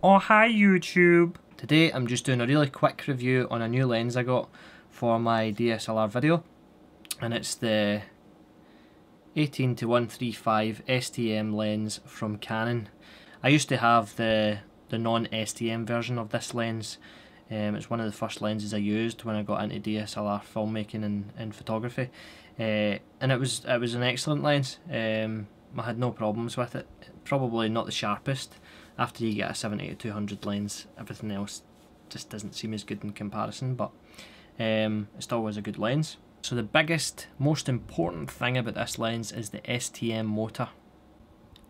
Oh hi YouTube! Today I'm just doing a really quick review on a new lens I got for my DSLR video, and it's the 18-135 STM lens from Canon. I used to have the non-STM version of this lens. It's one of the first lenses I used when I got into DSLR filmmaking and photography, and it was an excellent lens. I had no problems with it. Probably not the sharpest. After you get a 70-200 lens, everything else just doesn't seem as good in comparison, but it still was a good lens. So the biggest, most important thing about this lens is the STM motor.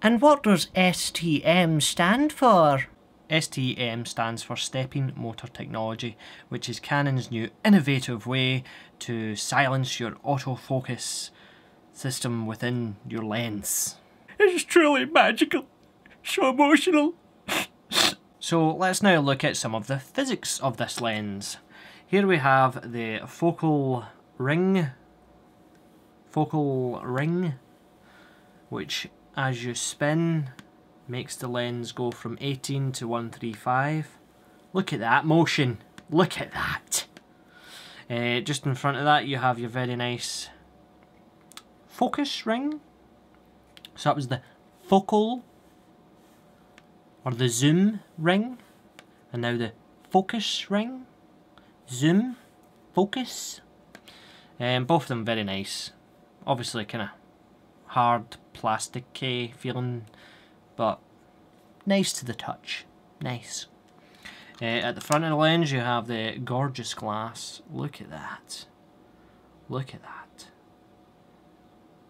And what does STM stand for? STM stands for Stepping Motor Technology, which is Canon's new innovative way to silence your autofocus system within your lens. It's truly magical. So emotional. So let's now look at some of the physics of this lens. Here we have the focal ring, which as you spin makes the lens go from 18 to 135. Look at that motion, look at that. Just in front of that you have your very nice focus ring. So that was the focal or the zoom ring, and now the focus ring, zoom, focus. Both of them very nice. Obviously kind of hard plastic-y feeling, but nice to the touch, nice. At the front of the lens you have the gorgeous glass. Look at that, look at that.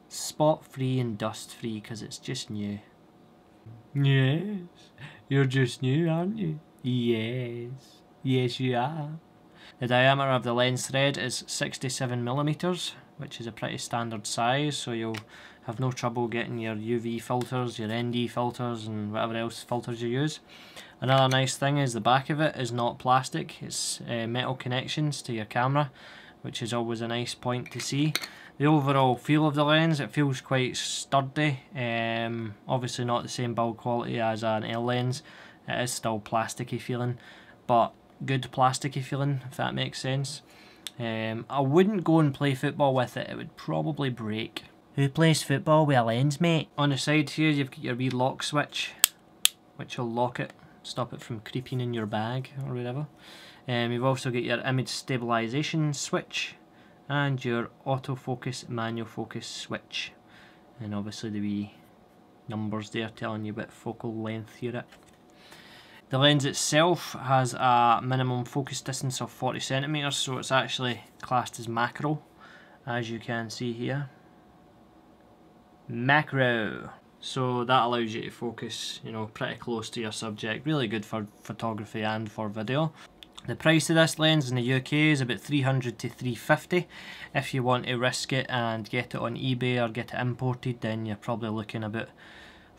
Spot free and dust free because it's just new. Yes, you're just new, aren't you? Yes, yes you are. The diameter of the lens thread is 67mm, which is a pretty standard size, so you'll have no trouble getting your UV filters, your ND filters and whatever else filters you use. Another nice thing is the back of it is not plastic, it's metal connections to your camera, which is always a nice point to see. The overall feel of the lens, it feels quite sturdy. Obviously not the same build quality as an L lens. It is still plasticky feeling, but good plasticky feeling, if that makes sense. I wouldn't go and play football with it, it would probably break. Who plays football with a lens, mate? On the side here you've got your wee lock switch, which will lock it, stop it from creeping in your bag or whatever. You've also got your image stabilization switch and your autofocus manual focus switch, and obviously the wee numbers there telling you what focal length you're at. The lens itself has a minimum focus distance of 40cm, so it's actually classed as macro, as you can see here. Macro. So that allows you to focus, you know, pretty close to your subject. Really good for photography and for video. The price of this lens in the UK is about $300 to $350. If you want to risk it and get it on eBay or get it imported, then you're probably looking about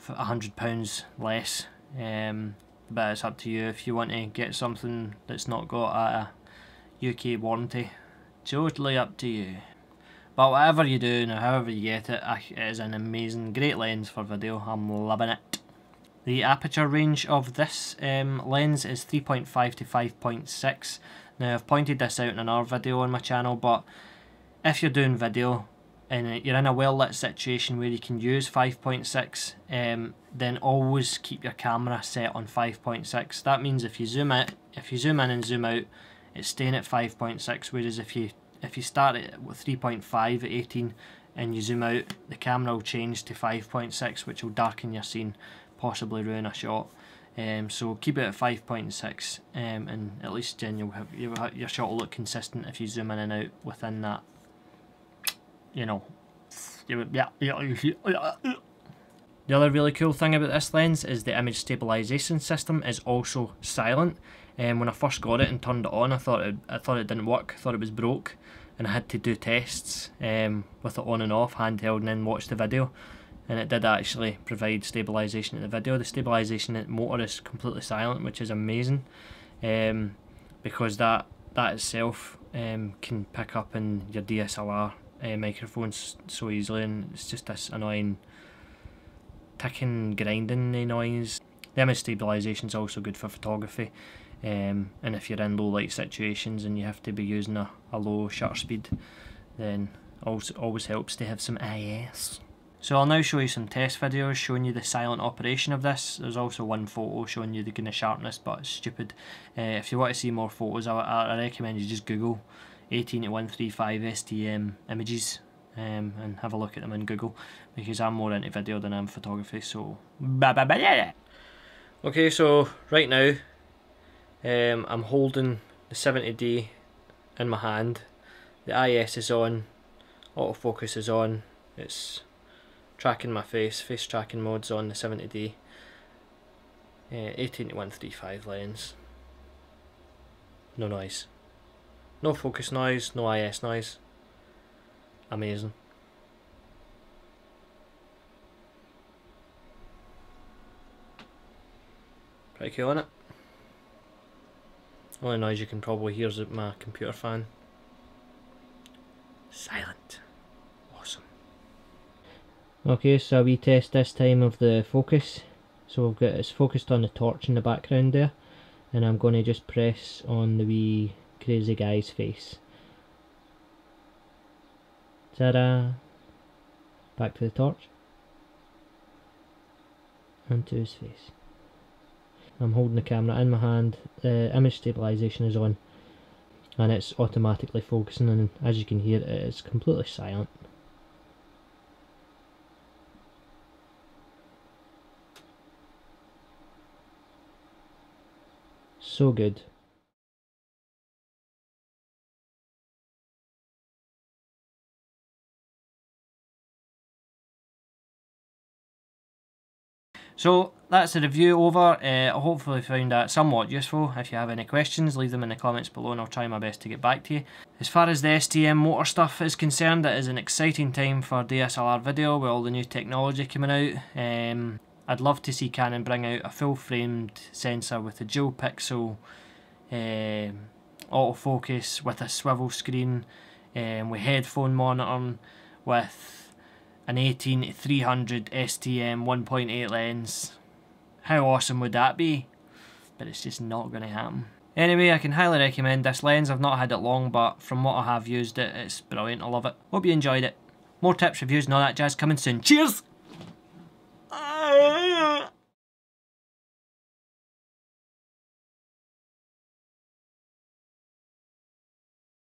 £100 less. But it's up to you if you want to get something that's not got a UK warranty. Totally up to you. But whatever you do and however you get it, it is an amazing, great lens for video. I'm loving it. The aperture range of this lens is 3.5 to 5.6. Now I've pointed this out in another video on my channel, but if you're doing video and you're in a well lit situation where you can use 5.6, then always keep your camera set on 5.6. That means if you zoom in and zoom out, it's staying at 5.6. Whereas if you start it with 3.5 at 18 and you zoom out, the camera will change to 5.6, which will darken your scene, possibly ruin a shot. So keep it at 5.6, and at least then your shot will look consistent if you zoom in and out within that, you know. The other really cool thing about this lens is the image stabilization system is also silent. When I first got it and turned it on, I thought it didn't work, I thought it was broke, and I had to do tests with it on and off, handheld, and then watch the video. And it did actually provide stabilization in the video. The stabilization motor is completely silent, which is amazing, because that itself can pick up in your DSLR microphones so easily, and it's just this annoying ticking, grinding noise. The image stabilization is also good for photography, and if you're in low light situations and you have to be using a low shutter speed, then always helps to have some IS. So I'll now show you some test videos showing you the silent operation of this. There's also one photo showing you the kind of sharpness, but it's stupid. If you want to see more photos, I recommend you just Google 18-135 STM images and have a look at them in Google, because I'm more into video than I'm photography. So okay, so right now I'm holding the 70D in my hand. The IS is on, autofocus is on, it's tracking my face tracking mode's on the 70D. 18-135 lens. No noise. No focus noise, no IS noise. Amazing. Pretty cool, innit? Only noise you can probably hear is my computer fan. Silent. Awesome. Okay, so a wee test this time of the focus. So we've got it's focused on the torch in the background there, and I'm going to just press on the wee crazy guy's face. Ta-da! Back to the torch. And to his face. I'm holding the camera in my hand, the image stabilization is on, and it's automatically focusing, and as you can hear it is completely silent. So good. So that's the review over. I hopefully found that somewhat useful. If you have any questions, leave them in the comments below and I'll try my best to get back to you. As far as the STM motor stuff is concerned, it is an exciting time for DSLR video with all the new technology coming out. I'd love to see Canon bring out a full framed sensor with a dual pixel autofocus with a swivel screen, with headphone monitoring, with an 18-300 STM 1.8 lens. How awesome would that be? But it's just not going to happen. Anyway, I can highly recommend this lens. I've not had it long, but from what I have used it, it's brilliant. I love it. Hope you enjoyed it. More tips, reviews and all that jazz coming soon. Cheers!